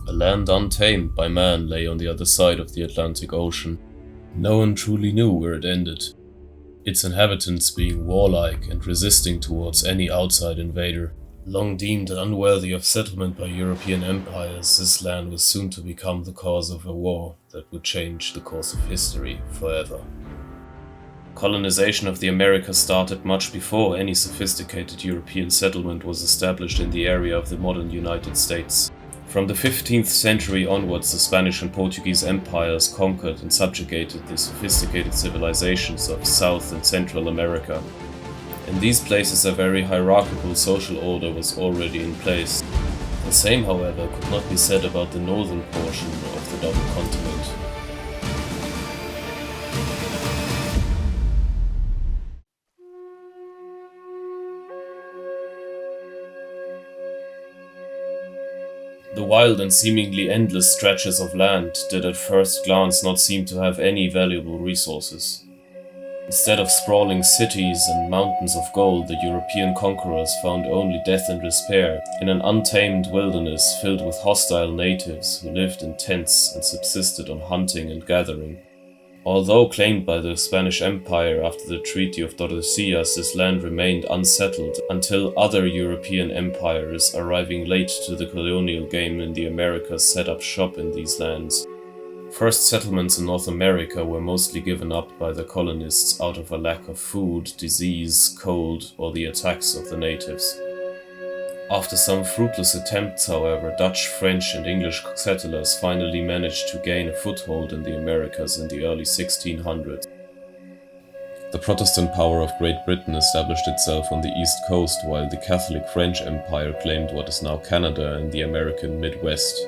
A land untamed by man lay on the other side of the Atlantic Ocean. No one truly knew where it ended, its inhabitants being warlike and resisting towards any outside invader. Long deemed unworthy of settlement by European empires, this land was soon to become the cause of a war that would change the course of history forever. Colonization of the Americas started much before any sophisticated European settlement was established in the area of the modern United States. From the 15th century onwards, the Spanish and Portuguese empires conquered and subjugated the sophisticated civilizations of South and Central America. In these places a very hierarchical social order was already in place. The same, however, could not be said about the northern portion of the double continent. The wild and seemingly endless stretches of land did at first glance not seem to have any valuable resources. Instead of sprawling cities and mountains of gold, the European conquerors found only death and despair in an untamed wilderness filled with hostile natives who lived in tents and subsisted on hunting and gathering. Although claimed by the Spanish Empire after the Treaty of Tordesillas, this land remained unsettled until other European empires arriving late to the colonial game in the Americas set up shop in these lands. First settlements in North America were mostly given up by the colonists out of a lack of food, disease, cold, or the attacks of the natives. After some fruitless attempts, however, Dutch, French, and English settlers finally managed to gain a foothold in the Americas in the early 1600s. The Protestant power of Great Britain established itself on the east coast, while the Catholic French Empire claimed what is now Canada and the American Midwest.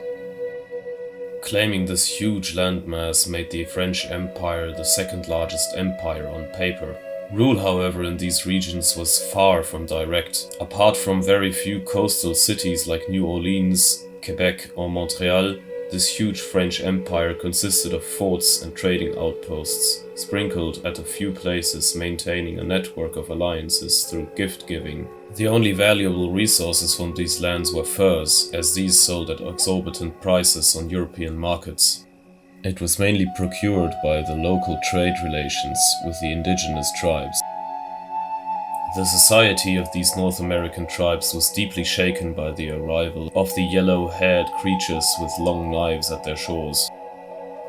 Claiming this huge landmass made the French Empire the second largest empire on paper. Rule, however, in these regions was far from direct. Apart from very few coastal cities like New Orleans, Quebec, or Montreal, this huge French empire consisted of forts and trading outposts, sprinkled at a few places, maintaining a network of alliances through gift-giving. The only valuable resources from these lands were furs, as these sold at exorbitant prices on European markets. It was mainly procured by the local trade relations with the indigenous tribes. The society of these North American tribes was deeply shaken by the arrival of the yellow-haired creatures with long knives at their shores.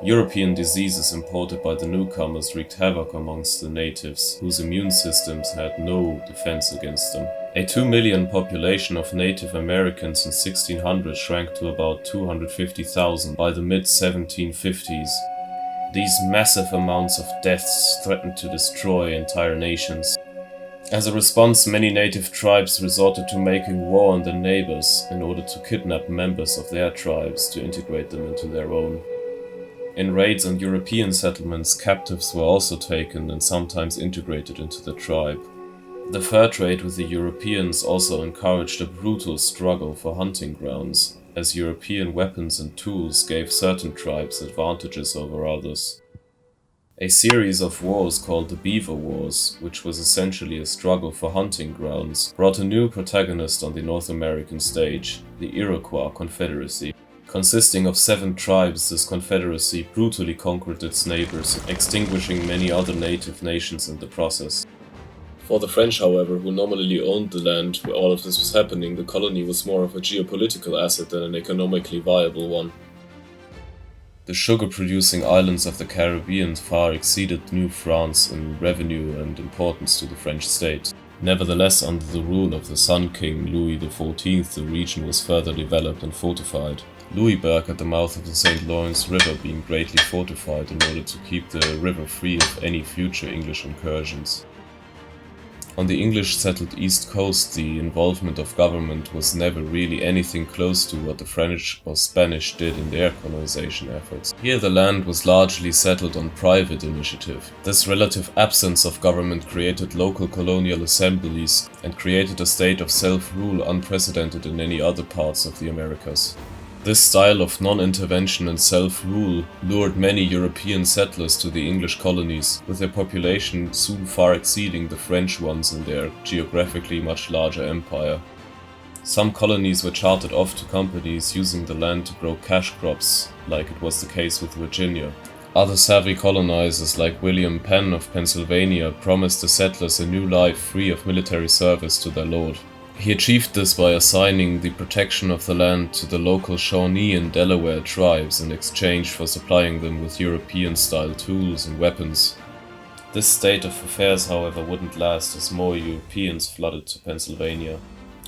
European diseases imported by the newcomers wreaked havoc amongst the natives, whose immune systems had no defense against them. A 2 million population of Native Americans in 1600 shrank to about 250,000 by the mid-1750s. These massive amounts of deaths threatened to destroy entire nations. As a response, many native tribes resorted to making war on their neighbors in order to kidnap members of their tribes to integrate them into their own. In raids on European settlements, captives were also taken and sometimes integrated into the tribe. The fur trade with the Europeans also encouraged a brutal struggle for hunting grounds, as European weapons and tools gave certain tribes advantages over others. A series of wars called the Beaver Wars, which was essentially a struggle for hunting grounds, brought a new protagonist on the North American stage, the Iroquois Confederacy. Consisting of 7 tribes, this confederacy brutally conquered its neighbors, extinguishing many other native nations in the process. For the French, however, who nominally owned the land where all of this was happening, the colony was more of a geopolitical asset than an economically viable one. The sugar-producing islands of the Caribbean far exceeded New France in revenue and importance to the French state. Nevertheless, under the rule of the Sun King Louis XIV, the region was further developed and fortified. Louisburg at the mouth of the St. Lawrence River being greatly fortified in order to keep the river free of any future English incursions. On the English-settled East Coast, the involvement of government was never really anything close to what the French or Spanish did in their colonization efforts. Here the land was largely settled on private initiative. This relative absence of government created local colonial assemblies and created a state of self-rule unprecedented in any other parts of the Americas. This style of non-intervention and self-rule lured many European settlers to the English colonies, with their population soon far exceeding the French ones in their geographically much larger empire. Some colonies were chartered off to companies using the land to grow cash crops, like it was the case with Virginia. Other savvy colonizers like William Penn of Pennsylvania promised the settlers a new life free of military service to their lord. He achieved this by assigning the protection of the land to the local Shawnee and Delaware tribes in exchange for supplying them with European-style tools and weapons. This state of affairs, however, wouldn't last as more Europeans flooded to Pennsylvania.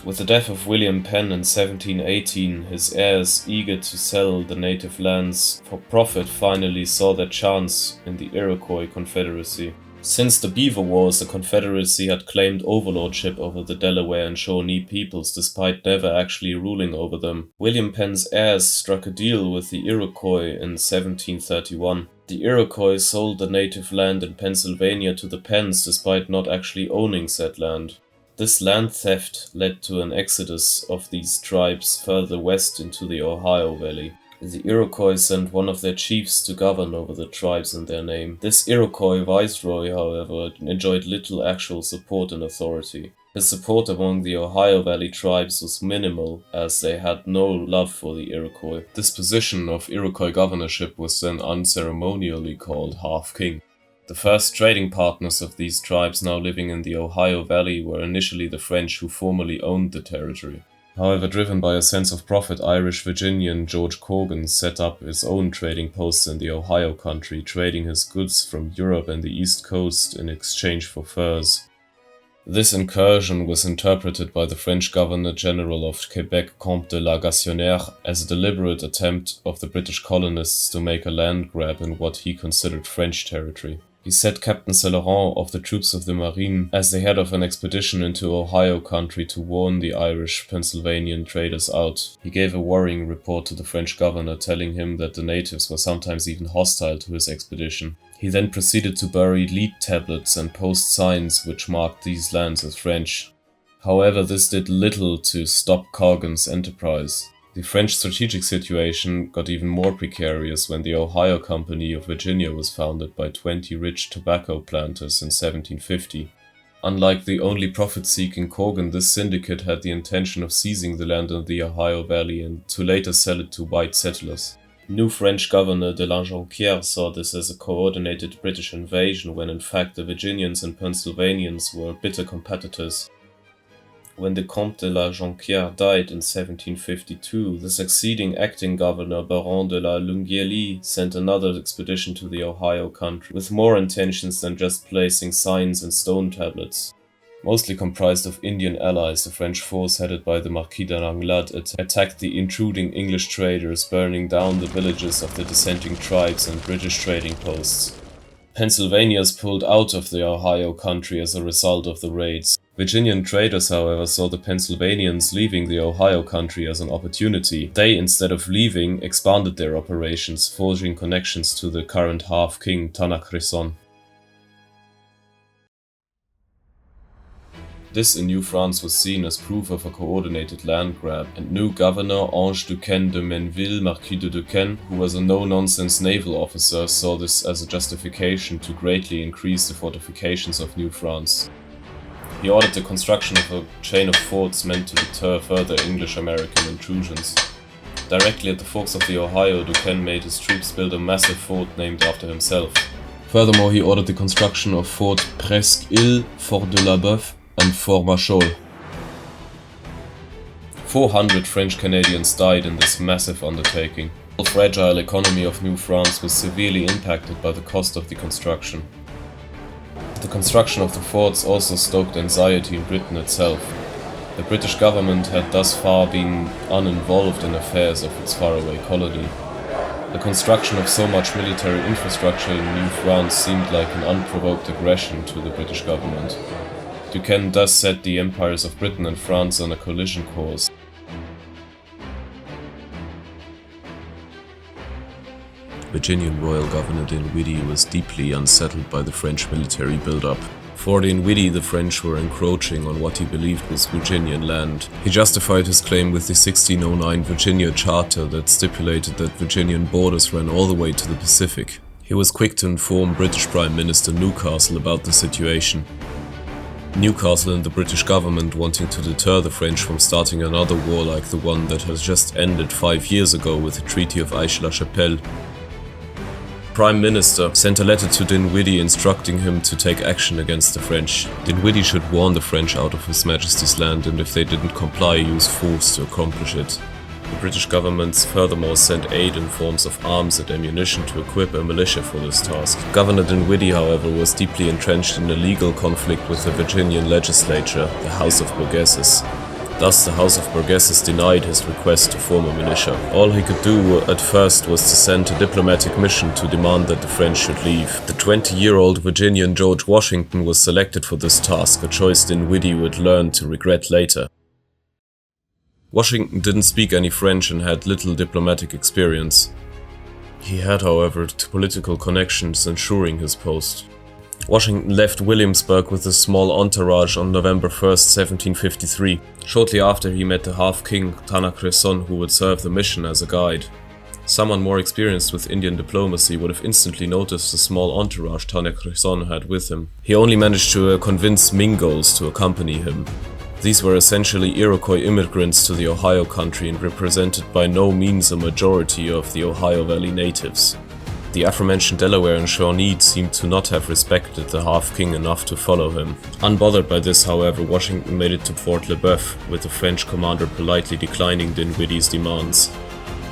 With the death of William Penn in 1718, his heirs, eager to sell the native lands for profit, finally saw their chance in the Iroquois Confederacy. Since the Beaver Wars, the Confederacy had claimed overlordship over the Delaware and Shawnee peoples despite never actually ruling over them. William Penn's heirs struck a deal with the Iroquois in 1731. The Iroquois sold the native land in Pennsylvania to the Penns despite not actually owning said land. This land theft led to an exodus of these tribes further west into the Ohio Valley. The Iroquois sent one of their chiefs to govern over the tribes in their name. This Iroquois viceroy, however, enjoyed little actual support and authority. His support among the Ohio Valley tribes was minimal, as they had no love for the Iroquois. This position of Iroquois governorship was then unceremonially called half-king. The first trading partners of these tribes now living in the Ohio Valley were initially the French, who formerly owned the territory. However, driven by a sense of profit, Irish Virginian George Corgan set up his own trading posts in the Ohio country, trading his goods from Europe and the East Coast in exchange for furs. This incursion was interpreted by the French Governor-General of Quebec, Comte de la Gationnère, as a deliberate attempt of the British colonists to make a land grab in what he considered French territory. He set Captain Celeron of the troops of the Marine as the head of an expedition into Ohio country to warn the Irish Pennsylvanian traders out. He gave a worrying report to the French governor, telling him that the natives were sometimes even hostile to his expedition. He then proceeded to bury lead tablets and post signs which marked these lands as French. However, this did little to stop Corgan's enterprise. The French strategic situation got even more precarious when the Ohio Company of Virginia was founded by 20 rich tobacco planters in 1750. Unlike the only profit-seeking Corgan, this syndicate had the intention of seizing the land in the Ohio Valley and to later sell it to white settlers. New French Governor de la Jonquière saw this as a coordinated British invasion when in fact the Virginians and Pennsylvanians were bitter competitors. When the Comte de la Jonquière died in 1752, the succeeding acting governor Baron de la Longueuil sent another expedition to the Ohio country, with more intentions than just placing signs and stone tablets. Mostly comprised of Indian allies, the French force headed by the Marquis de Langlade attacked the intruding English traders, burning down the villages of the dissenting tribes and British trading posts. Pennsylvanians pulled out of the Ohio country as a result of the raids. Virginian traders, however, saw the Pennsylvanians leaving the Ohio country as an opportunity. They, instead of leaving, expanded their operations, forging connections to the current half-king Tanachrison. This in New France was seen as proof of a coordinated land grab, and new governor Ange Duquesne de Menville, Marquis de Duquesne, who was a no-nonsense naval officer, saw this as a justification to greatly increase the fortifications of New France. He ordered the construction of a chain of forts meant to deter further English-American intrusions. Directly at the forks of the Ohio, Duquesne made his troops build a massive fort named after himself. Furthermore, he ordered the construction of Fort Presqu'Île, Fort de la Boeuf, and Fort Machault. 400 French Canadians died in this massive undertaking. The fragile economy of New France was severely impacted by the cost of the construction. The construction of the forts also stoked anxiety in Britain itself. The British government had thus far been uninvolved in affairs of its faraway colony. The construction of so much military infrastructure in New France seemed like an unprovoked aggression to the British government. Duquesne thus set the empires of Britain and France on a collision course. Virginian Royal Governor Dinwiddie was deeply unsettled by the French military build-up. For Dinwiddie, the French were encroaching on what he believed was Virginian land. He justified his claim with the 1609 Virginia Charter that stipulated that Virginian borders ran all the way to the Pacific. He was quick to inform British Prime Minister Newcastle about the situation. Newcastle and the British government wanting to deter the French from starting another war like the one that has just ended 5 years ago with the Treaty of Aix-la-Chapelle. Prime Minister sent a letter to Dinwiddie instructing him to take action against the French. Dinwiddie should warn the French out of His Majesty's land, and if they didn't comply, use force to accomplish it. The British government furthermore sent aid in forms of arms and ammunition to equip a militia for this task. Governor Dinwiddie, however, was deeply entrenched in a legal conflict with the Virginian legislature, the House of Burgesses. Thus, the House of Burgesses denied his request to form a militia. All he could do at first was to send a diplomatic mission to demand that the French should leave. The 20-year-old Virginian George Washington was selected for this task, a choice Dinwiddie would learn to regret later. Washington didn't speak any French and had little diplomatic experience. He had, however, political connections ensuring his post. Washington left Williamsburg with a small entourage on November 1st, 1753. Shortly after, he met the half-king Tanaqueson, who would serve the mission as a guide. Someone more experienced with Indian diplomacy would have instantly noticed the small entourage Tanaqueson had with him. He only managed to convince Mingoes to accompany him. These were essentially Iroquois immigrants to the Ohio country and represented by no means a majority of the Ohio Valley natives. The aforementioned Delaware and Shawnee seemed to not have respected the half-king enough to follow him. Unbothered by this, however, Washington made it to Fort Le Boeuf, with the French commander politely declining Dinwiddie's demands.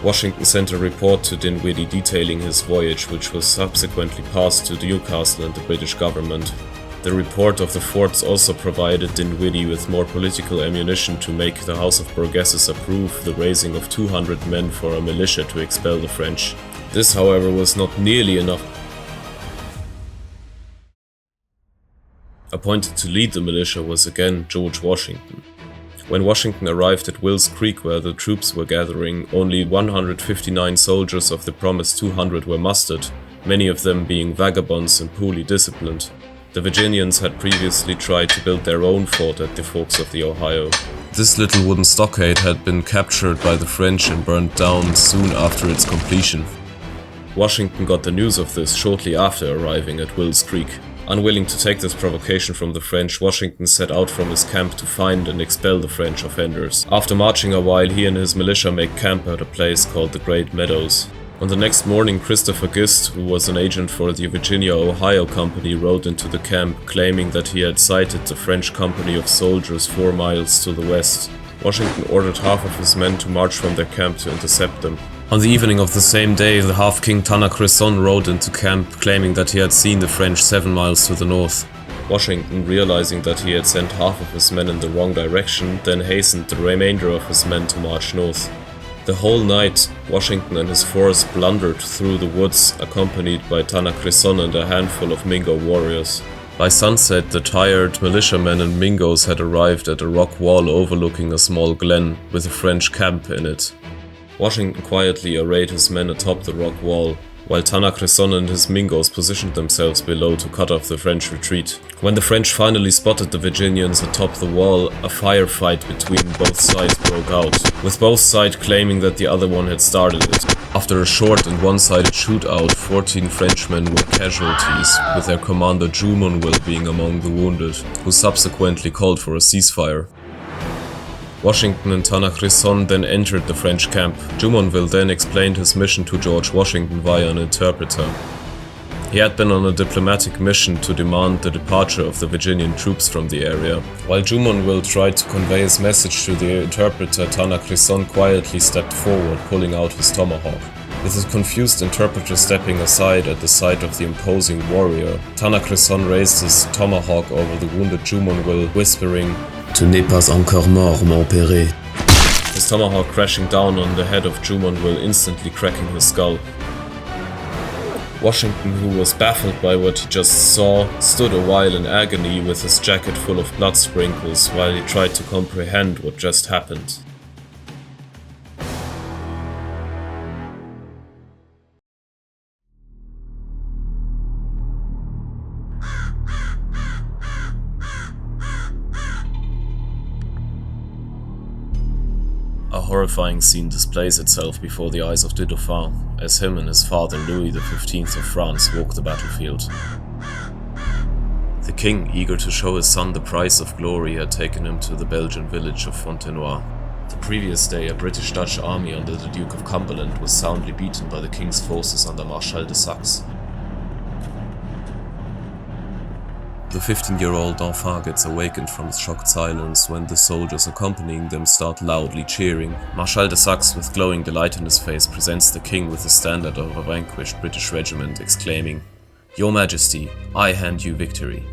Washington sent a report to Dinwiddie detailing his voyage, which was subsequently passed to Newcastle and the British government. The report of the forts also provided Dinwiddie with more political ammunition to make the House of Burgesses approve the raising of 200 men for a militia to expel the French. This, however, was not nearly enough. Appointed to lead the militia was again George Washington. When Washington arrived at Wills Creek, where the troops were gathering, only 159 soldiers of the promised 200 were mustered, many of them being vagabonds and poorly disciplined. The Virginians had previously tried to build their own fort at the forks of the Ohio. This little wooden stockade had been captured by the French and burned down soon after its completion. Washington got the news of this shortly after arriving at Wills Creek. Unwilling to take this provocation from the French, Washington set out from his camp to find and expel the French offenders. After marching a while, he and his militia made camp at a place called the Great Meadows. On the next morning, Christopher Gist, who was an agent for the Virginia-Ohio Company, rode into the camp, claiming that he had sighted the French company of soldiers 4 miles to the west. Washington ordered half of his men to march from their camp to intercept them. On the evening of the same day, the half-king Tanaqueson rode into camp, claiming that he had seen the French 7 miles to the north. Washington, realizing that he had sent half of his men in the wrong direction, then hastened the remainder of his men to march north. The whole night, Washington and his force blundered through the woods, accompanied by Tanaqueson and a handful of Mingo warriors. By sunset, the tired militiamen and Mingoes had arrived at a rock wall overlooking a small glen, with a French camp in it. Washington quietly arrayed his men atop the rock wall, while Tanaqueson and his Mingoes positioned themselves below to cut off the French retreat. When the French finally spotted the Virginians atop the wall, a firefight between both sides broke out, with both sides claiming that the other one had started it. After a short and one-sided shootout, 14 Frenchmen were casualties, with their commander Jumonville being among the wounded, who subsequently called for a ceasefire. Washington and Tanaqueson then entered the French camp. Jumonville then explained his mission to George Washington via an interpreter. He had been on a diplomatic mission to demand the departure of the Virginian troops from the area. While Jumonville tried to convey his message to the interpreter, Tanaqueson quietly stepped forward, pulling out his tomahawk. With his confused interpreter stepping aside at the sight of the imposing warrior, Tanaqueson raised his tomahawk over the wounded Jumonville, whispering, "Tu n'es pas encore mort, mon père." His tomahawk crashing down on the head of Jumonville, instantly cracking his skull. Washington, who was baffled by what he just saw, stood a while in agony with his jacket full of blood sprinkles while he tried to comprehend what just happened. A horrifying scene displays itself before the eyes of the Dauphin, as him and his father Louis XV of France walk the battlefield. The king, eager to show his son the price of glory, had taken him to the Belgian village of Fontenoy. The previous day, a British-Dutch army under the Duke of Cumberland was soundly beaten by the king's forces under Marshal de Saxe. The 15-year-old enfant gets awakened from his shocked silence when the soldiers accompanying them start loudly cheering. Marshal de Saxe, with glowing delight in his face, presents the king with the standard of a vanquished British regiment, exclaiming, "Your Majesty, I hand you victory."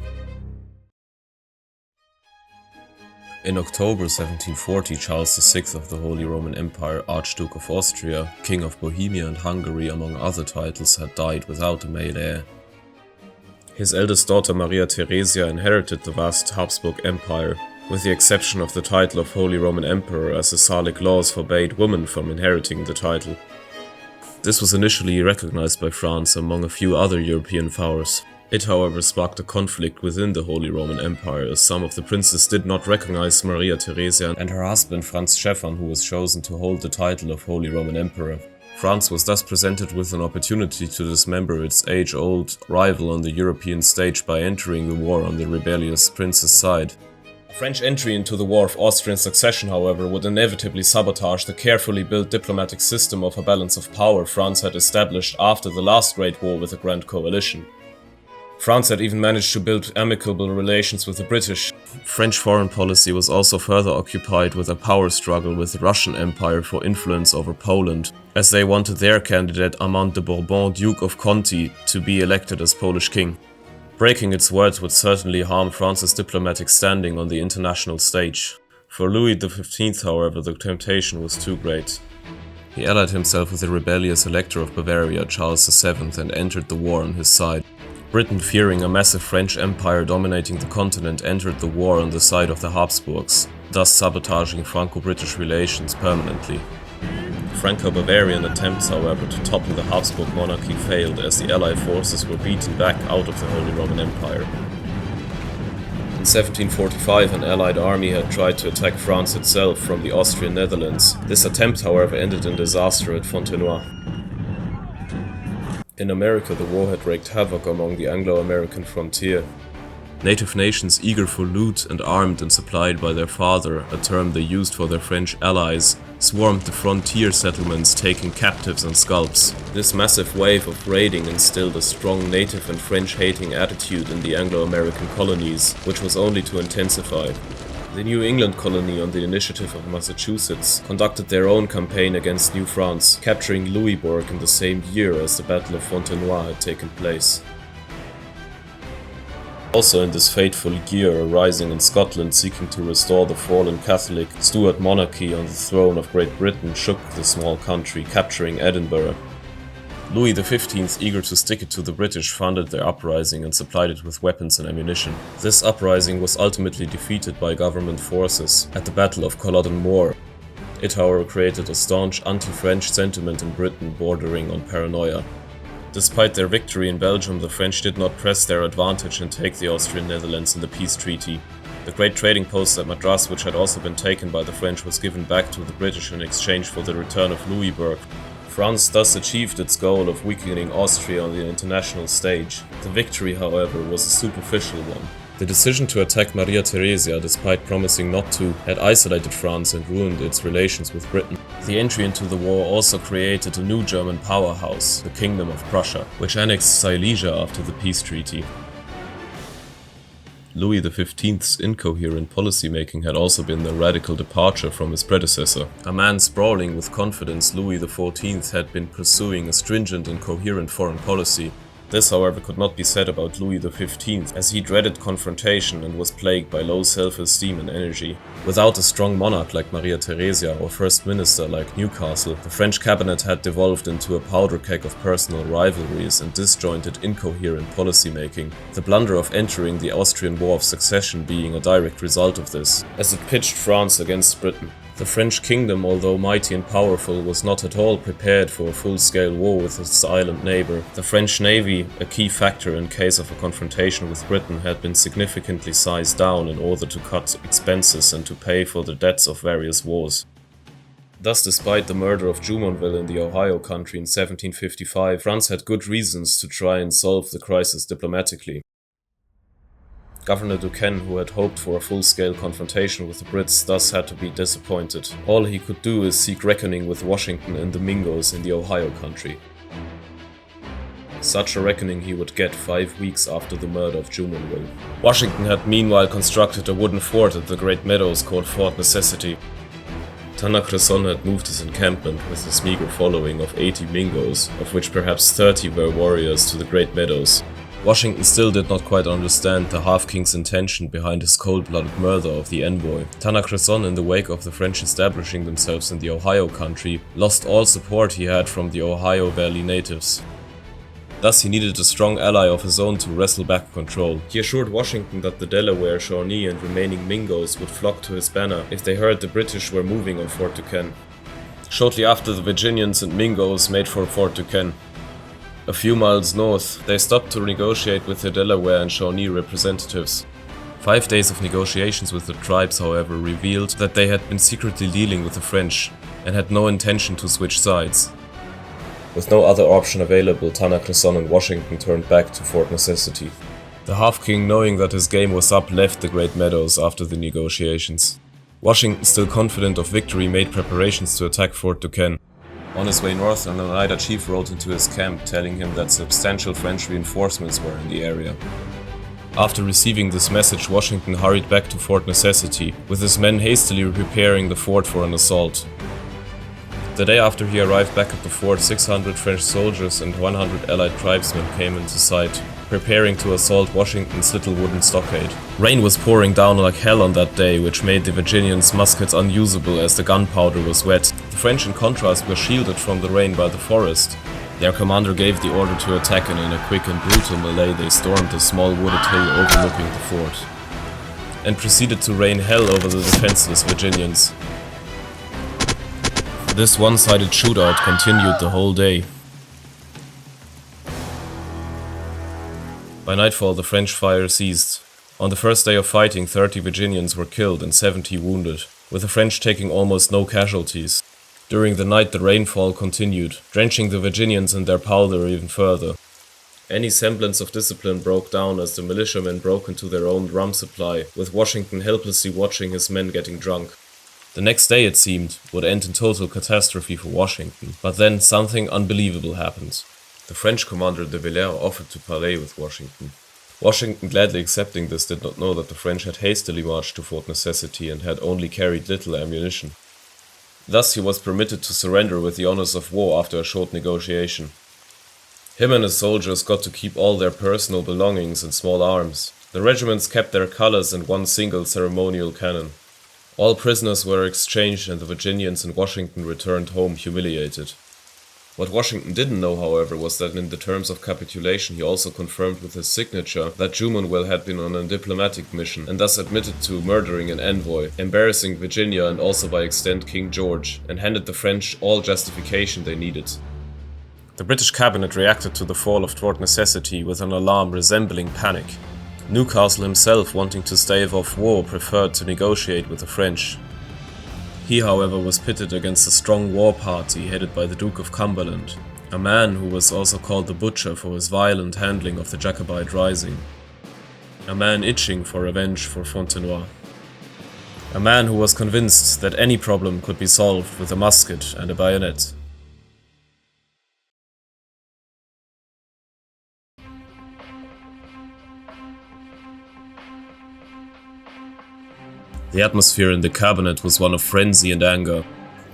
In October 1740, Charles VI of the Holy Roman Empire, Archduke of Austria, King of Bohemia and Hungary, among other titles, had died without a male heir. His eldest daughter Maria Theresia inherited the vast Habsburg Empire, with the exception of the title of Holy Roman Emperor, as the Salic laws forbade women from inheriting the title. This was initially recognized by France among a few other European powers. It, however, sparked a conflict within the Holy Roman Empire, as some of the princes did not recognize Maria Theresia and her husband Franz Stephan, who was chosen to hold the title of Holy Roman Emperor. France was thus presented with an opportunity to dismember its age-old rival on the European stage by entering the war on the rebellious prince's side. A French entry into the War of Austrian Succession, however, would inevitably sabotage the carefully built diplomatic system of a balance of power France had established after the last Great War with the Grand Coalition. France had even managed to build amicable relations with the British. French foreign policy was also further occupied with a power struggle with the Russian Empire for influence over Poland, as they wanted their candidate Armand de Bourbon, Duke of Conti, to be elected as Polish king. Breaking its words would certainly harm France's diplomatic standing on the international stage. For Louis XV, however, the temptation was too great. He allied himself with the rebellious Elector of Bavaria, Charles VII, and entered the war on his side. Britain, fearing a massive French empire dominating the continent, entered the war on the side of the Habsburgs, thus sabotaging Franco-British relations permanently. Franco-Bavarian attempts, however, to topple the Habsburg monarchy failed, as the Allied forces were beaten back out of the Holy Roman Empire. In 1745, an Allied army had tried to attack France itself from the Austrian Netherlands. This attempt, however, ended in disaster at Fontenoy. In America, the war had wreaked havoc among the Anglo-American frontier. Native nations eager for loot and armed and supplied by their father, a term they used for their French allies, swarmed the frontier settlements, taking captives and scalps. This massive wave of raiding instilled a strong native and French-hating attitude in the Anglo-American colonies, which was only to intensify. The New England colony, on the initiative of Massachusetts, conducted their own campaign against New France, capturing Louisbourg in the same year as the Battle of Fontenoy had taken place. Also in this fateful year, a rising in Scotland seeking to restore the fallen Catholic Stuart monarchy on the throne of Great Britain shook the small country, capturing Edinburgh. Louis XV, eager to stick it to the British, funded their uprising and supplied it with weapons and ammunition. This uprising was ultimately defeated by government forces at the Battle of Culloden Moor. It, however, created a staunch anti-French sentiment in Britain bordering on paranoia. Despite their victory in Belgium, the French did not press their advantage and take the Austrian Netherlands in the peace treaty. The great trading post at Madras, which had also been taken by the French, was given back to the British in exchange for the return of Louisbourg. France thus achieved its goal of weakening Austria on the international stage. The victory, however, was a superficial one. The decision to attack Maria Theresia, despite promising not to, had isolated France and ruined its relations with Britain. The entry into the war also created a new German powerhouse, the Kingdom of Prussia, which annexed Silesia after the peace treaty. Louis XV's incoherent policymaking had also been a radical departure from his predecessor. A man sprawling with confidence, Louis XIV had been pursuing a stringent and coherent foreign policy. This, however, could not be said about Louis XV, as he dreaded confrontation and was plagued by low self-esteem and energy. Without a strong monarch like Maria Theresia or first minister like Newcastle, the French cabinet had devolved into a powder keg of personal rivalries and disjointed, incoherent policymaking, the blunder of entering the Austrian War of Succession being a direct result of this, as it pitched France against Britain. The French kingdom, although mighty and powerful, was not at all prepared for a full-scale war with its island neighbour. The French navy, a key factor in case of a confrontation with Britain, had been significantly sized down in order to cut expenses and to pay for the debts of various wars. Thus, despite the murder of Jumonville in the Ohio country in 1755, France had good reasons to try and solve the crisis diplomatically. Governor Duquesne, who had hoped for a full-scale confrontation with the Brits, thus had to be disappointed. All he could do is seek reckoning with Washington and the Mingos in the Ohio country. Such a reckoning he would get 5 weeks after the murder of Jumonville. Washington had meanwhile constructed a wooden fort at the Great Meadows called Fort Necessity. Tanaqueson had moved his encampment with his meager following of 80 Mingos, of which perhaps 30 were warriors, to the Great Meadows. Washington still did not quite understand the Half-King's intention behind his cold-blooded murder of the envoy. Tanaqueson, in the wake of the French establishing themselves in the Ohio country, lost all support he had from the Ohio Valley natives. Thus he needed a strong ally of his own to wrestle back control. He assured Washington that the Delaware, Shawnee and remaining Mingos would flock to his banner if they heard the British were moving on Fort Duquesne. Shortly after, the Virginians and Mingos made for Fort Duquesne. A few miles north, they stopped to negotiate with the Delaware and Shawnee representatives. 5 days of negotiations with the tribes, however, revealed that they had been secretly dealing with the French and had no intention to switch sides. With no other option available, Tanaqueson and Washington turned back to Fort Necessity. The Half-King, knowing that his game was up, left the Great Meadows after the negotiations. Washington, still confident of victory, made preparations to attack Fort Duquesne. On his way north, an Oneida chief rode into his camp, telling him that substantial French reinforcements were in the area. After receiving this message, Washington hurried back to Fort Necessity, with his men hastily preparing the fort for an assault. The day after he arrived back at the fort, 600 French soldiers and 100 Allied tribesmen came into sight, preparing to assault Washington's little wooden stockade. Rain was pouring down like hell on that day, which made the Virginians' muskets unusable as the gunpowder was wet. The French, in contrast, were shielded from the rain by the forest. Their commander gave the order to attack, and in a quick and brutal melee they stormed a small wooded hill overlooking the fort, and proceeded to rain hell over the defenseless Virginians. This one-sided shootout continued the whole day. By nightfall, the French fire ceased. On the first day of fighting, 30 Virginians were killed and 70 wounded, with the French taking almost no casualties. During the night, the rainfall continued, drenching the Virginians and their powder even further. Any semblance of discipline broke down as the militiamen broke into their own rum supply, with Washington helplessly watching his men getting drunk. The next day, it seemed, would end in total catastrophe for Washington, but then something unbelievable happened. The French commander de Villers offered to parley with Washington. Washington, gladly accepting this, did not know that the French had hastily marched to Fort Necessity and had only carried little ammunition. Thus he was permitted to surrender with the honors of war after a short negotiation. Him and his soldiers got to keep all their personal belongings and small arms. The regiments kept their colors and one single ceremonial cannon. All prisoners were exchanged and the Virginians and Washington returned home humiliated. What Washington didn't know, however, was that in the terms of capitulation he also confirmed with his signature that Jumonville had been on a diplomatic mission and thus admitted to murdering an envoy, embarrassing Virginia and also by extent King George, and handed the French all justification they needed. The British cabinet reacted to the fall of Fort Necessity with an alarm resembling panic. Newcastle himself, wanting to stave off war, preferred to negotiate with the French. He, however, was pitted against a strong war party headed by the Duke of Cumberland, a man who was also called the Butcher for his violent handling of the Jacobite Rising, a man itching for revenge for Fontenoy, a man who was convinced that any problem could be solved with a musket and a bayonet. The atmosphere in the cabinet was one of frenzy and anger.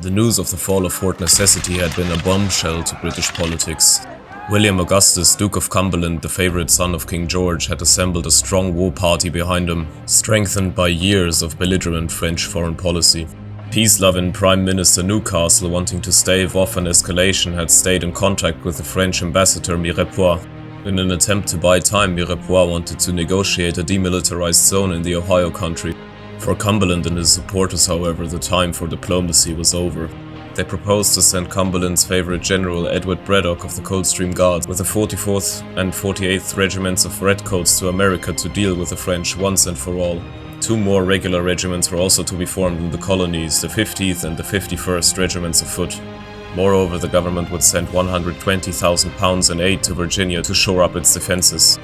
The news of the fall of Fort Necessity had been a bombshell to British politics. William Augustus, Duke of Cumberland, the favorite son of King George, had assembled a strong war party behind him, strengthened by years of belligerent French foreign policy. Peace-loving Prime Minister Newcastle, wanting to stave off an escalation, had stayed in contact with the French ambassador Mirepoix. In an attempt to buy time, Mirepoix wanted to negotiate a demilitarized zone in the Ohio country. For Cumberland and his supporters, however, the time for diplomacy was over. They proposed to send Cumberland's favorite general, Edward Braddock of the Coldstream Guards, with the 44th and 48th Regiments of Redcoats to America to deal with the French once and for all. 2 more regular regiments were also to be formed in the colonies, the 50th and the 51st Regiments of Foot. Moreover, the government would send £120,000 in aid to Virginia to shore up its defenses.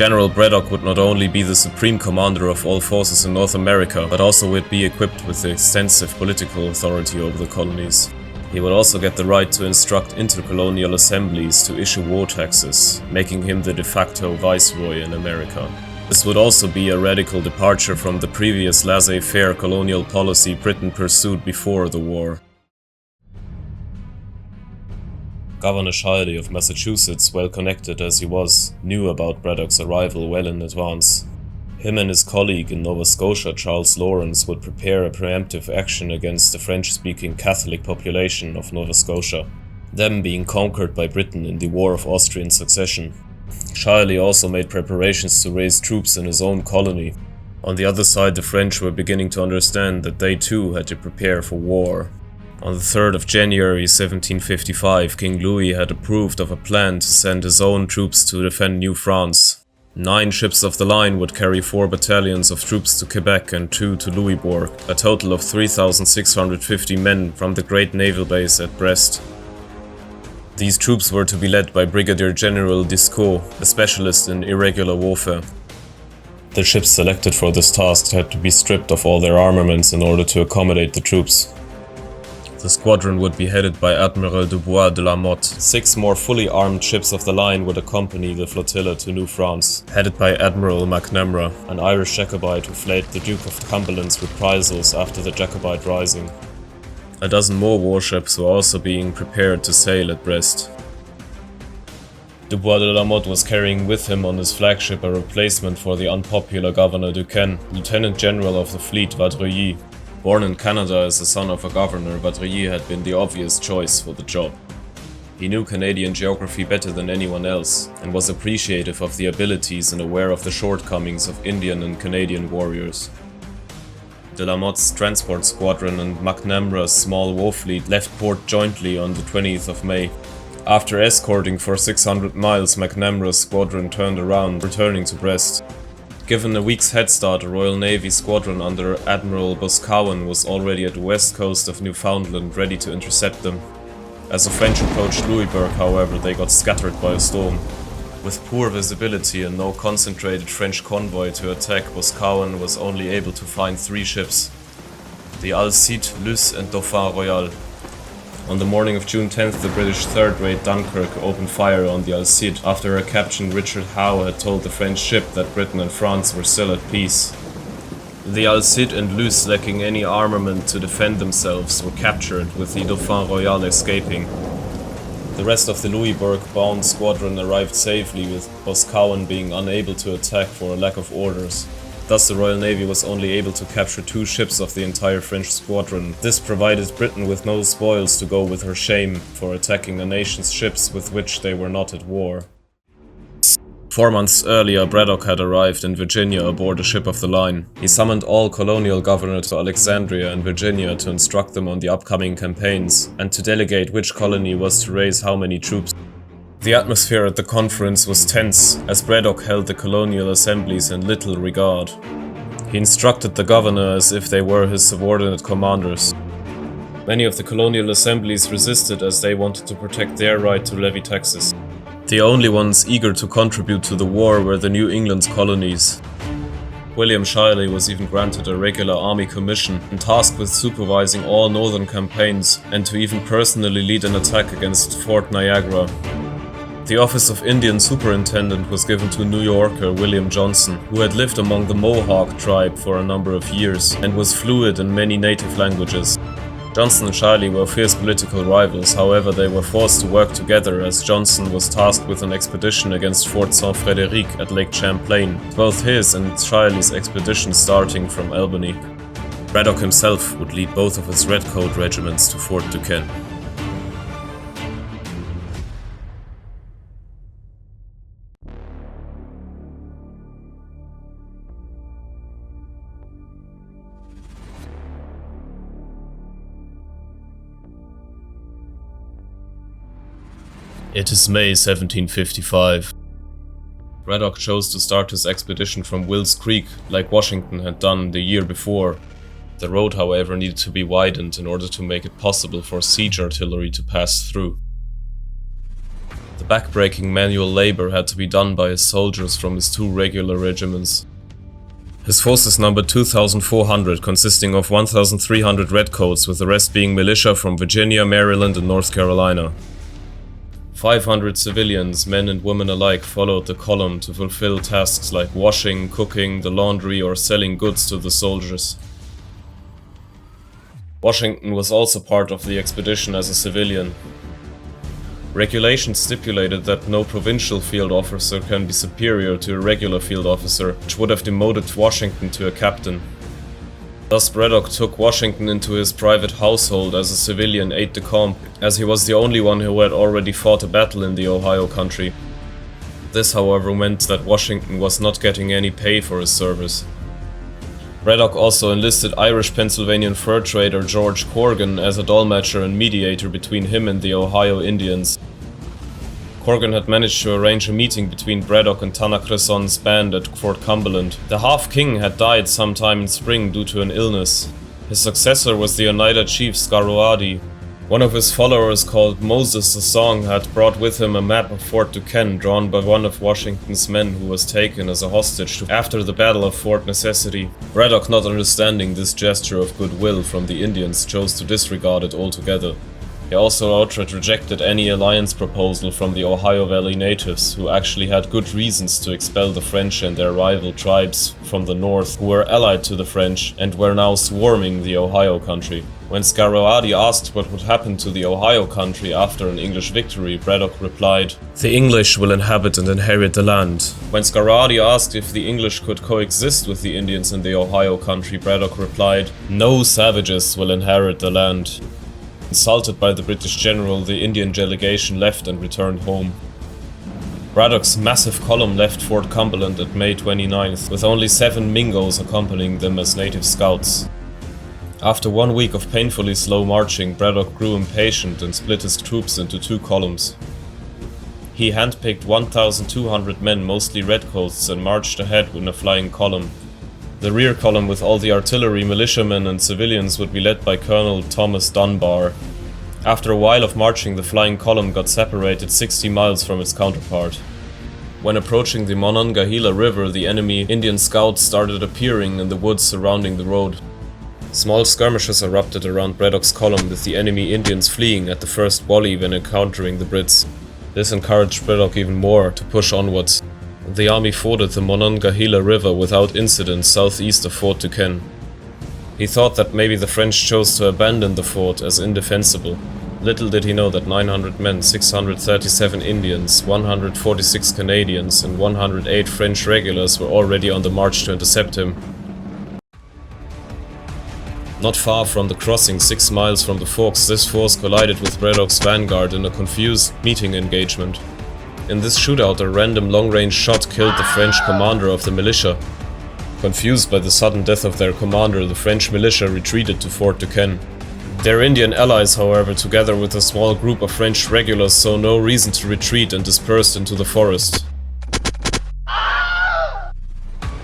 General Braddock would not only be the supreme commander of all forces in North America, but also would be equipped with extensive political authority over the colonies. He would also get the right to instruct intercolonial assemblies to issue war taxes, making him the de facto viceroy in America. This would also be a radical departure from the previous laissez-faire colonial policy Britain pursued before the war. Governor Shiley of Massachusetts, well connected as he was, knew about Braddock's arrival well in advance. Him and his colleague in Nova Scotia, Charles Lawrence, would prepare a preemptive action against the French-speaking Catholic population of Nova Scotia, them being conquered by Britain in the War of Austrian Succession. Shiley also made preparations to raise troops in his own colony. On the other side, the French were beginning to understand that they too had to prepare for war. On the 3rd of January 1755, King Louis had approved of a plan to send his own troops to defend New France. 9 ships of the line would carry 4 battalions of troops to Quebec and 2 to Louisbourg, a total of 3,650 men from the great naval base at Brest. These troops were to be led by Brigadier General Disco, a specialist in irregular warfare. The ships selected for this task had to be stripped of all their armaments in order to accommodate the troops. The squadron would be headed by Admiral Dubois de la Motte. 6 more fully armed ships of the line would accompany the flotilla to New France, headed by Admiral MacNamara, an Irish Jacobite who fled the Duke of Cumberland's reprisals after the Jacobite Rising. A dozen more warships were also being prepared to sail at Brest. Dubois de la Motte was carrying with him on his flagship a replacement for the unpopular Governor Duquesne, Lieutenant General of the fleet Vaudreuil. Born in Canada as the son of a governor, Vaudreuil had been the obvious choice for the job. He knew Canadian geography better than anyone else, and was appreciative of the abilities and aware of the shortcomings of Indian and Canadian warriors. De la Motte's transport squadron and MacNamara's small war fleet left port jointly on the 20th of May. After escorting for 600 miles, MacNamara's squadron turned around, returning to Brest. Given a week's head start, a Royal Navy squadron under Admiral Boscawen was already at the west coast of Newfoundland, ready to intercept them. As the French approached Louisbourg, however, they got scattered by a storm. With poor visibility and no concentrated French convoy to attack, Boscawen was only able to find 3 ships: the Alcide, Luce and Dauphin Royal. On the morning of June 10th, the British third-rate Dunkirk opened fire on the Alcide after her captain Richard Howe had told the French ship that Britain and France were still at peace. The Alcide and Luce, lacking any armament to defend themselves, were captured, with the Dauphin Royal escaping. The rest of the Louisbourg-bound squadron arrived safely, with Boscawen being unable to attack for a lack of orders. Thus, the Royal Navy was only able to capture 2 ships of the entire French squadron. This provided Britain with no spoils to go with her shame for attacking a nation's ships with which they were not at war. 4 months earlier, Braddock had arrived in Virginia aboard a ship of the line. He summoned all colonial governors to Alexandria and Virginia to instruct them on the upcoming campaigns, and to delegate which colony was to raise how many troops. The atmosphere at the conference was tense, as Braddock held the colonial assemblies in little regard. He instructed the governor as if they were his subordinate commanders. Many of the colonial assemblies resisted, as they wanted to protect their right to levy taxes. The only ones eager to contribute to the war were the New England colonies. William Shiley was even granted a regular army commission and tasked with supervising all northern campaigns, and to even personally lead an attack against Fort Niagara. The office of Indian Superintendent was given to New Yorker William Johnson, who had lived among the Mohawk tribe for a number of years and was fluent in many native languages. Johnson and Shiley were fierce political rivals, however they were forced to work together as Johnson was tasked with an expedition against Fort Saint-Frédéric at Lake Champlain, both his and Shiley's expedition starting from Albany. Braddock himself would lead both of his Redcoat regiments to Fort Duquesne. It is May 1755. Braddock chose to start his expedition from Wills Creek, like Washington had done the year before. The road, however, needed to be widened in order to make it possible for siege artillery to pass through. The backbreaking manual labor had to be done by his soldiers from his 2 regular regiments. His forces numbered 2,400, consisting of 1,300 redcoats, with the rest being militia from Virginia, Maryland, and North Carolina. 500 civilians, men and women alike, followed the column to fulfill tasks like washing, cooking, the laundry, or selling goods to the soldiers. Washington was also part of the expedition as a civilian. Regulations stipulated that no provincial field officer can be superior to a regular field officer, which would have demoted Washington to a captain. Thus Braddock took Washington into his private household as a civilian aide-de-camp, as he was the only one who had already fought a battle in the Ohio country. This, however, meant that Washington was not getting any pay for his service. Braddock also enlisted Irish-Pennsylvanian fur trader George Corrigan as a dolmetcher and mediator between him and the Ohio Indians. Corrigan had managed to arrange a meeting between Braddock and Tannachreson's band at Fort Cumberland. The half-king had died sometime in spring due to an illness. His successor was the Oneida chief Scaroadi. One of his followers, called Moses the Song, had brought with him a map of Fort Duquesne drawn by one of Washington's men who was taken as a hostage after the Battle of Fort Necessity. Braddock, not understanding this gesture of goodwill from the Indians, chose to disregard it altogether. He also outright rejected any alliance proposal from the Ohio Valley natives, who actually had good reasons to expel the French and their rival tribes from the north, who were allied to the French and were now swarming the Ohio country. When Scaroadi asked what would happen to the Ohio country after an English victory, Braddock replied, "The English will inhabit and inherit the land." When Scaroadi asked if the English could coexist with the Indians in the Ohio country, Braddock replied, "No savages will inherit the land." Insulted by the British general, the Indian delegation left and returned home. Braddock's massive column left Fort Cumberland at May 29th, with only 7 Mingos accompanying them as native scouts. After 1 week of painfully slow marching, Braddock grew impatient and split his troops into 2 columns. He handpicked 1,200 men, mostly redcoats, and marched ahead in a flying column. The rear column with all the artillery, militiamen and civilians would be led by Colonel Thomas Dunbar. After a while of marching, the flying column got separated 60 miles from its counterpart. When approaching the Monongahela River, the enemy Indian scouts started appearing in the woods surrounding the road. Small skirmishes erupted around Braddock's column, with the enemy Indians fleeing at the first volley when encountering the Brits. This encouraged Braddock even more to push onwards. The army forded the Monongahela River without incident southeast of Fort Duquesne. He thought that maybe the French chose to abandon the fort as indefensible. Little did he know that 900 men, 637 Indians, 146 Canadians, and 108 French regulars were already on the march to intercept him. Not far from the crossing, 6 miles from the Forks, this force collided with Braddock's vanguard in a confused meeting engagement. In this shootout, a random long-range shot killed the French commander of the militia. Confused by the sudden death of their commander, the French militia retreated to Fort Duquesne. Their Indian allies, however, together with a small group of French regulars, saw no reason to retreat and dispersed into the forest.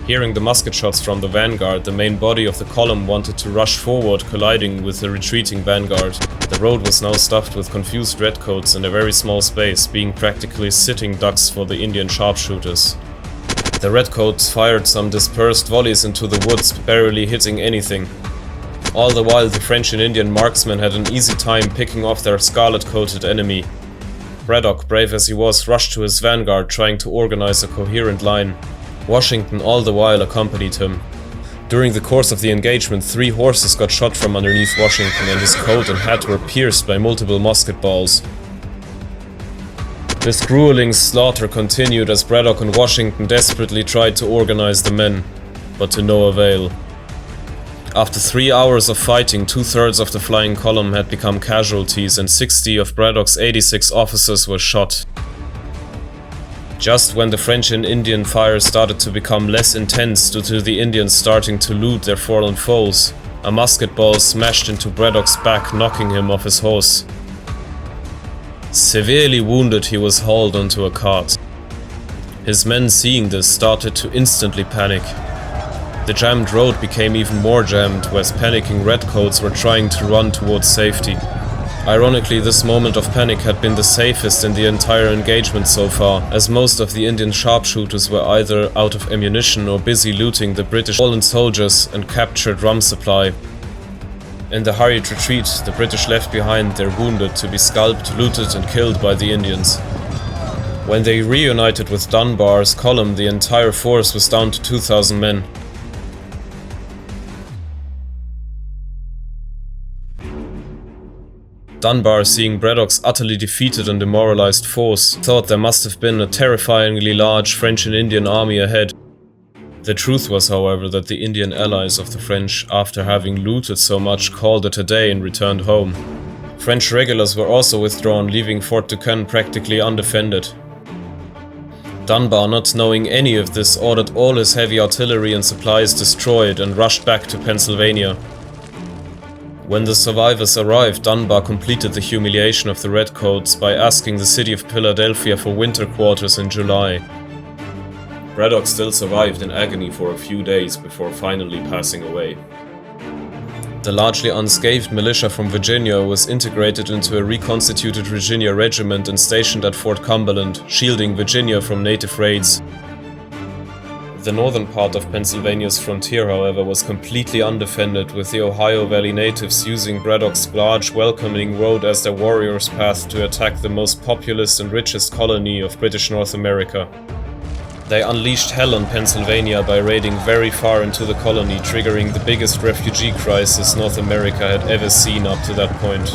Hearing the musket shots from the vanguard, the main body of the column wanted to rush forward, colliding with the retreating vanguard. The road was now stuffed with confused redcoats in a very small space, being practically sitting ducks for the Indian sharpshooters. The redcoats fired some dispersed volleys into the woods, barely hitting anything. All the while, the French and Indian marksmen had an easy time picking off their scarlet-coated enemy. Braddock, brave as he was, rushed to his vanguard, trying to organize a coherent line. Washington all the while accompanied him. During the course of the engagement, 3 horses got shot from underneath Washington, and his coat and hat were pierced by multiple musket balls. This grueling slaughter continued as Braddock and Washington desperately tried to organize the men, but to no avail. After 3 hours of fighting, 2/3 of the flying column had become casualties, and 60 of Braddock's 86 officers were shot. Just when the French and Indian fire started to become less intense due to the Indians starting to loot their fallen foes, a musket ball smashed into Braddock's back, knocking him off his horse. Severely wounded, he was hauled onto a cart. His men, seeing this, started to instantly panic. The jammed road became even more jammed, whereas panicking redcoats were trying to run towards safety. Ironically, this moment of panic had been the safest in the entire engagement so far, as most of the Indian sharpshooters were either out of ammunition or busy looting the British fallen soldiers and captured rum supply. In the hurried retreat, the British left behind their wounded to be scalped, looted and killed by the Indians. When they reunited with Dunbar's column, the entire force was down to 2,000 men. Dunbar, seeing Braddock's utterly defeated and demoralized force, thought there must have been a terrifyingly large French and Indian army ahead. The truth was, however, that the Indian allies of the French, after having looted so much, called it a day and returned home. French regulars were also withdrawn, leaving Fort Duquesne practically undefended. Dunbar, not knowing any of this, ordered all his heavy artillery and supplies destroyed and rushed back to Pennsylvania. When the survivors arrived, Dunbar completed the humiliation of the Redcoats by asking the city of Philadelphia for winter quarters in July. Braddock still survived in agony for a few days before finally passing away. The largely unscathed militia from Virginia was integrated into a reconstituted Virginia regiment and stationed at Fort Cumberland, shielding Virginia from native raids. The northern part of Pennsylvania's frontier, however, was completely undefended, with the Ohio Valley natives using Braddock's large welcoming road as their warrior's path to attack the most populous and richest colony of British North America. They unleashed hell on Pennsylvania by raiding very far into the colony, triggering the biggest refugee crisis North America had ever seen up to that point.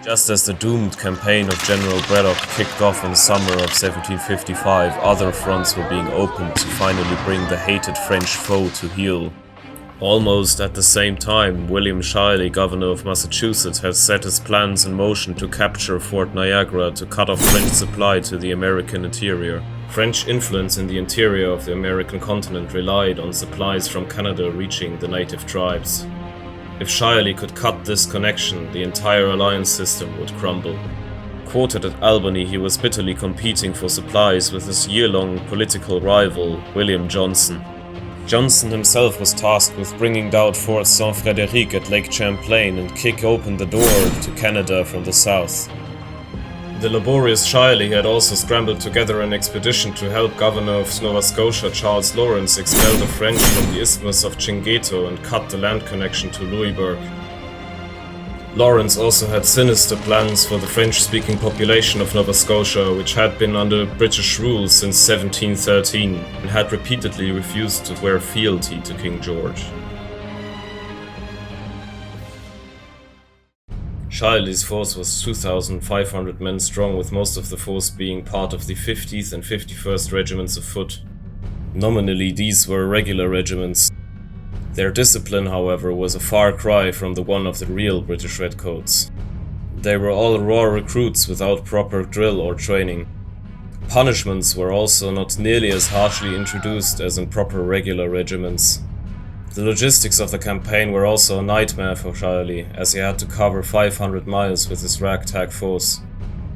Just as the doomed campaign of General Braddock kicked off in the summer of 1755, other fronts were being opened to finally bring the hated French foe to heel. Almost at the same time, William Shirley, governor of Massachusetts, had set his plans in motion to capture Fort Niagara to cut off French supply to the American interior. French influence in the interior of the American continent relied on supplies from Canada reaching the native tribes. If Shirley could cut this connection, the entire alliance system would crumble. Quartered at Albany, he was bitterly competing for supplies with his year-long political rival, William Johnson. Johnson himself was tasked with bringing down Fort Saint-Frédéric at Lake Champlain and kick open the door to Canada from the south. The laborious Shirley had also scrambled together an expedition to help Governor of Nova Scotia Charles Lawrence expel the French from the Isthmus of Chingueto and cut the land connection to Louisbourg. Lawrence also had sinister plans for the French-speaking population of Nova Scotia, which had been under British rule since 1713 and had repeatedly refused to wear fealty to King George. Shirley's force was 2,500 men strong, with most of the force being part of the 50th and 51st Regiments of Foot. Nominally, these were regular regiments. Their discipline, however, was a far cry from the one of the real British Redcoats. They were all raw recruits without proper drill or training. Punishments were also not nearly as harshly introduced as in proper regular regiments. The logistics of the campaign were also a nightmare for Shirley, as he had to cover 500 miles with his ragtag force.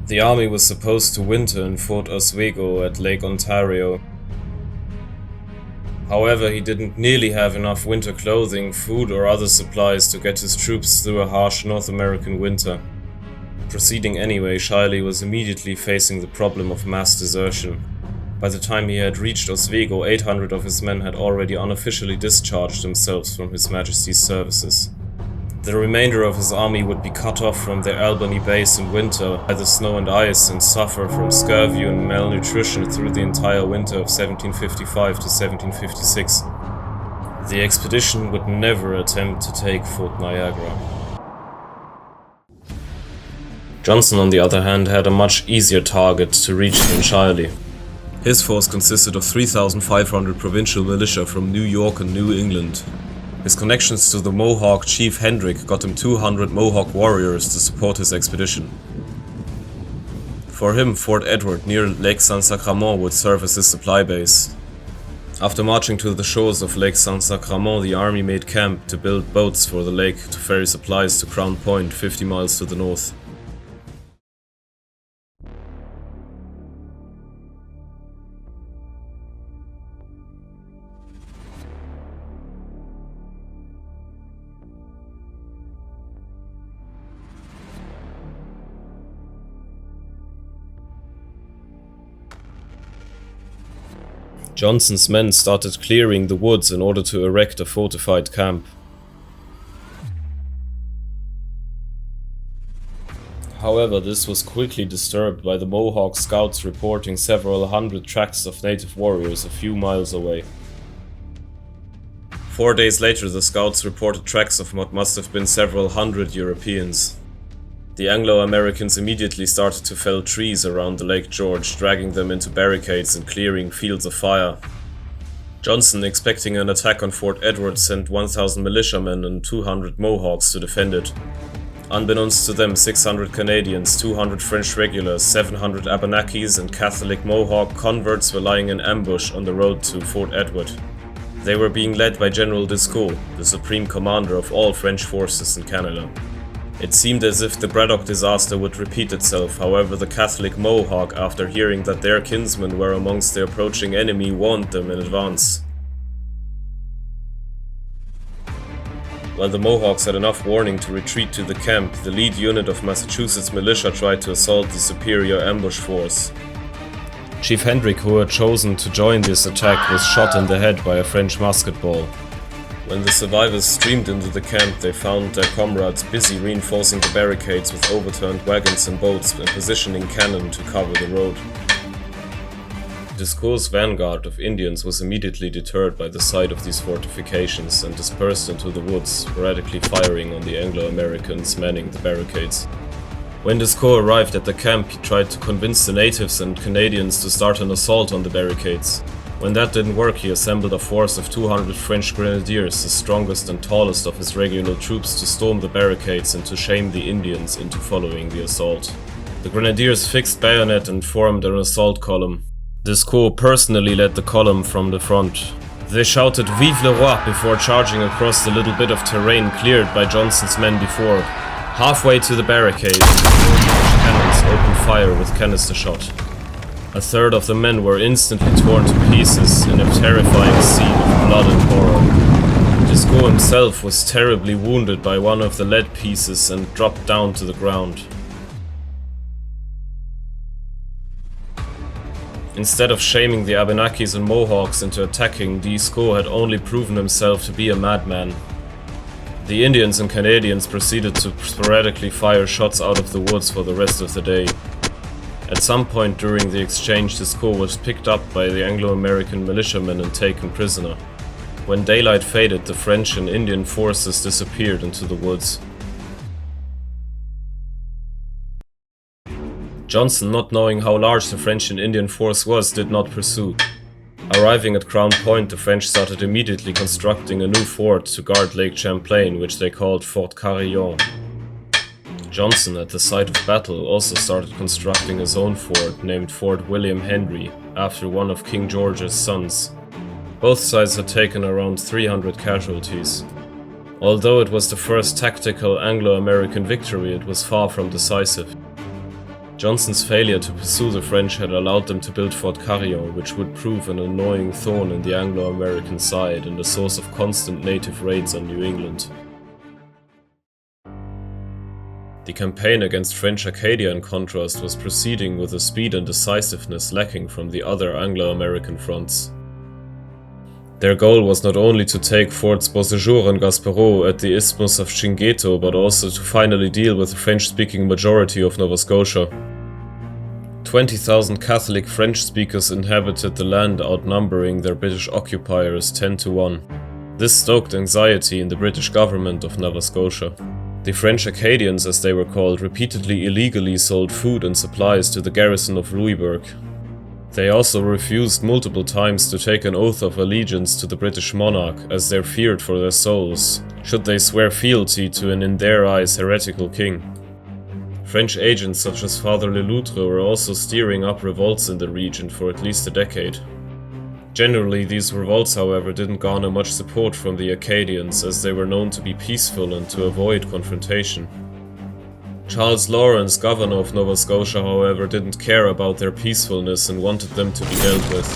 The army was supposed to winter in Fort Oswego at Lake Ontario. However, he didn't nearly have enough winter clothing, food or other supplies to get his troops through a harsh North American winter. Proceeding anyway, Shirley was immediately facing the problem of mass desertion. By the time he had reached Oswego, 800 of his men had already unofficially discharged themselves from His Majesty's services. The remainder of his army would be cut off from their Albany base in winter by the snow and ice and suffer from scurvy and malnutrition through the entire winter of 1755 to 1756. The expedition would never attempt to take Fort Niagara. Johnson, on the other hand, had a much easier target to reach than Shirley. His force consisted of 3,500 provincial militia from New York and New England. His connections to the Mohawk chief Hendrick got him 200 Mohawk warriors to support his expedition. For him, Fort Edward near Lake Saint-Sacrement would serve as his supply base. After marching to the shores of Lake Saint-Sacrement, the army made camp to build boats for the lake to ferry supplies to Crown Point, 50 miles to the north. Johnson's men started clearing the woods in order to erect a fortified camp. However, this was quickly disturbed by the Mohawk scouts reporting several hundred tracks of native warriors a few miles away. 4 days later, the scouts reported tracks of what must have been several hundred Europeans. The Anglo-Americans immediately started to fell trees around the Lake George, dragging them into barricades and clearing fields of fire. Johnson, expecting an attack on Fort Edward, sent 1,000 militiamen and 200 Mohawks to defend it. Unbeknownst to them, 600 Canadians, 200 French regulars, 700 Abenakis and Catholic Mohawk converts were lying in ambush on the road to Fort Edward. They were being led by General Descaut, the supreme commander of all French forces in Canada. It seemed as if the Braddock disaster would repeat itself. However, the Catholic Mohawk, after hearing that their kinsmen were amongst the approaching enemy, warned them in advance. While the Mohawks had enough warning to retreat to the camp, the lead unit of Massachusetts militia tried to assault the superior ambush force. Chief Hendrick, who had chosen to join this attack, was shot in the head by a French musket ball. When the survivors streamed into the camp, they found their comrades busy reinforcing the barricades with overturned wagons and boats and positioning cannon to cover the road. Descaut's vanguard of Indians was immediately deterred by the sight of these fortifications and dispersed into the woods, sporadically firing on the Anglo-Americans manning the barricades. When Descaut arrived at the camp, he tried to convince the natives and Canadians to start an assault on the barricades. When that didn't work, he assembled a force of 200 French grenadiers, the strongest and tallest of his regular troops, to storm the barricades and to shame the Indians into following the assault. The grenadiers fixed bayonet and formed an assault column. Descaut personally led the column from the front. They shouted "Vive le Roi" before charging across the little bit of terrain cleared by Johnson's men before. Halfway to the barricade, cannons opened fire with canister shot. A third of the men were instantly torn to pieces in a terrifying scene of blood and horror. Descaut himself was terribly wounded by one of the lead pieces and dropped down to the ground. Instead of shaming the Abenakis and Mohawks into attacking, Descaut had only proven himself to be a madman. The Indians and Canadians proceeded to sporadically fire shots out of the woods for the rest of the day. At some point during the exchange, Descaut was picked up by the Anglo-American militiamen and taken prisoner. When daylight faded, the French and Indian forces disappeared into the woods. Johnson, not knowing how large the French and Indian force was, did not pursue. Arriving at Crown Point, the French started immediately constructing a new fort to guard Lake Champlain, which they called Fort Carillon. Johnson, at the site of battle, also started constructing his own fort, named Fort William Henry, after one of King George's sons. Both sides had taken around 300 casualties. Although it was the first tactical Anglo-American victory, it was far from decisive. Johnson's failure to pursue the French had allowed them to build Fort Carillon, which would prove an annoying thorn in the Anglo-American side and a source of constant native raids on New England. The campaign against French Acadia, in contrast, was proceeding with a speed and decisiveness lacking from the other Anglo-American fronts. Their goal was not only to take Forts Beauséjour and Gaspereau at the Isthmus of Chingueto, but also to finally deal with the French-speaking majority of Nova Scotia. 20,000 Catholic French speakers inhabited the land, outnumbering their British occupiers 10-1. This stoked anxiety in the British government of Nova Scotia. The French Acadians, as they were called, repeatedly illegally sold food and supplies to the garrison of Louisbourg. They also refused multiple times to take an oath of allegiance to the British monarch, as they feared for their souls, should they swear fealty to an in their eyes heretical king. French agents such as Father Le Loutre were also stirring up revolts in the region for at least a decade. Generally, these revolts, however, didn't garner much support from the Acadians, as they were known to be peaceful and to avoid confrontation. Charles Lawrence, governor of Nova Scotia, however, didn't care about their peacefulness and wanted them to be dealt with.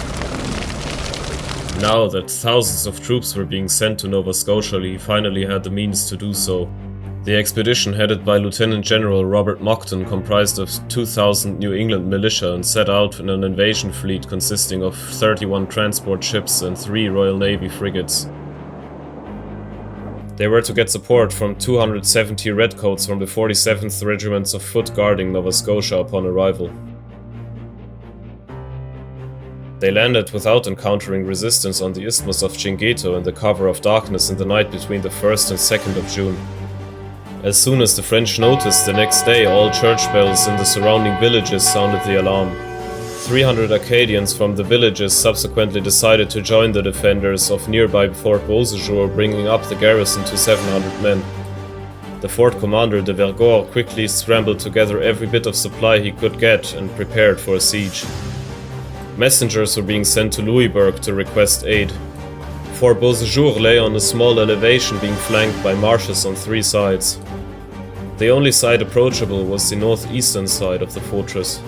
Now that thousands of troops were being sent to Nova Scotia, he finally had the means to do so. The expedition, headed by Lieutenant General Robert Monckton, comprised of 2,000 New England militia and set out in an invasion fleet consisting of 31 transport ships and 3 Royal Navy frigates. They were to get support from 270 Redcoats from the 47th Regiments of Foot guarding Nova Scotia upon arrival. They landed without encountering resistance on the Isthmus of Chingueto in the cover of darkness in the night between the 1st and 2nd of June. As soon as the French noticed, the next day all church bells in the surrounding villages sounded the alarm. 300 Acadians from the villages subsequently decided to join the defenders of nearby Fort Beausejour, bringing up the garrison to 700 men. The fort commander, de Vergor, quickly scrambled together every bit of supply he could get and prepared for a siege. Messengers were being sent to Louisbourg to request aid. Fort Beausejour lay on a small elevation being flanked by marshes on 3 sides. The only side approachable was the northeastern side of the fortress.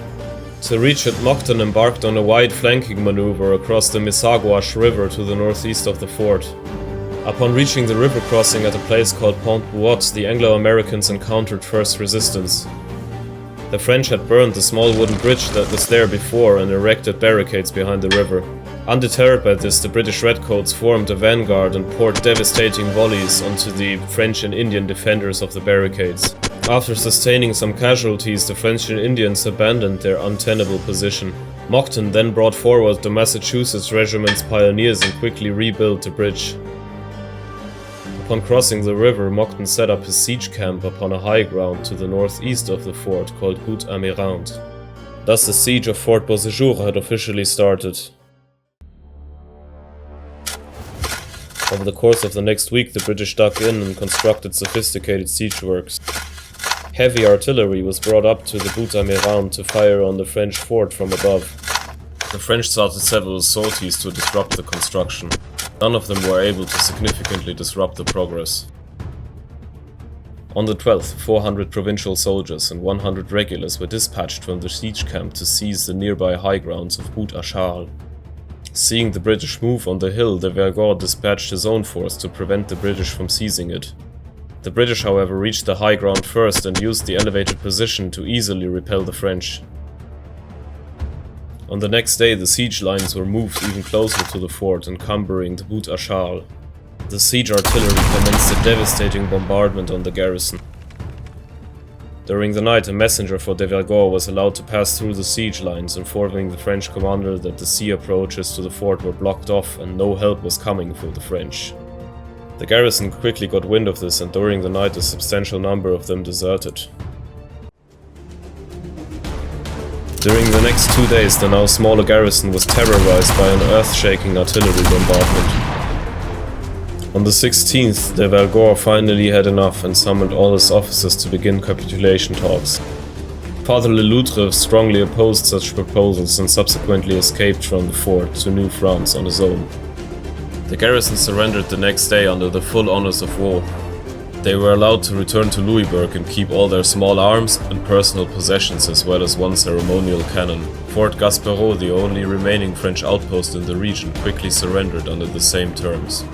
To reach it, Monckton embarked on a wide flanking maneuver across the Missaguash River to the northeast of the fort. Upon reaching the river crossing at a place called Pont Bouot, the Anglo-Americans encountered first resistance. The French had burned the small wooden bridge that was there before and erected barricades behind the river. Undeterred by this, the British Redcoats formed a vanguard and poured devastating volleys onto the French and Indian defenders of the barricades. After sustaining some casualties, the French and Indians abandoned their untenable position. Monckton then brought forward the Massachusetts Regiment's pioneers and quickly rebuilt the bridge. Upon crossing the river, Monckton set up his siege camp upon a high ground to the northeast of the fort called Butte Amirante. Thus the siege of Fort Beausejour had officially started. Over the course of the next week, the British dug in and constructed sophisticated siege works. Heavy artillery was brought up to the Butte Amirante to fire on the French fort from above. The French started several sorties to disrupt the construction. None of them were able to significantly disrupt the progress. On the 12th, 400 provincial soldiers and 100 regulars were dispatched from the siege camp to seize the nearby high grounds of Butte à Charles. Seeing the British move on the hill, de Vergor dispatched his own force to prevent the British from seizing it. The British, however, reached the high ground first and used the elevated position to easily repel the French. On the next day, the siege lines were moved even closer to the fort, encumbering the Butte à Charles. The siege artillery commenced a devastating bombardment on the garrison. During the night, a messenger for de Vergor was allowed to pass through the siege lines, informing the French commander that the sea approaches to the fort were blocked off and no help was coming for the French. The garrison quickly got wind of this, and during the night a substantial number of them deserted. During the next 2 days, the now smaller garrison was terrorized by an earth-shaking artillery bombardment. On the 16th, de Vergor finally had enough and summoned all his officers to begin capitulation talks. Father Le Loutre strongly opposed such proposals and subsequently escaped from the fort to New France on his own. The garrison surrendered the next day under the full honors of war. They were allowed to return to Louisbourg and keep all their small arms and personal possessions as well as one ceremonial cannon. Fort Gaspereau, the only remaining French outpost in the region, quickly surrendered under the same terms.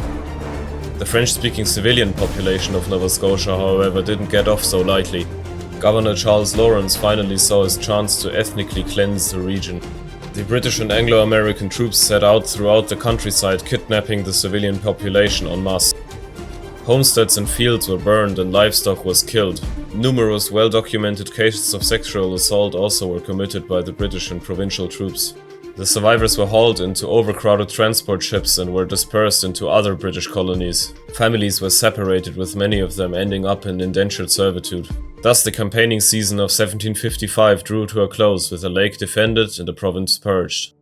The French-speaking civilian population of Nova Scotia, however, didn't get off so lightly. Governor Charles Lawrence finally saw his chance to ethnically cleanse the region. The British and Anglo-American troops set out throughout the countryside, kidnapping the civilian population en masse. Homesteads and fields were burned and livestock was killed. Numerous well-documented cases of sexual assault also were committed by the British and provincial troops. The survivors were hauled into overcrowded transport ships and were dispersed into other British colonies. Families were separated, with many of them ending up in indentured servitude. Thus, the campaigning season of 1755 drew to a close, with the lake defended and the province purged.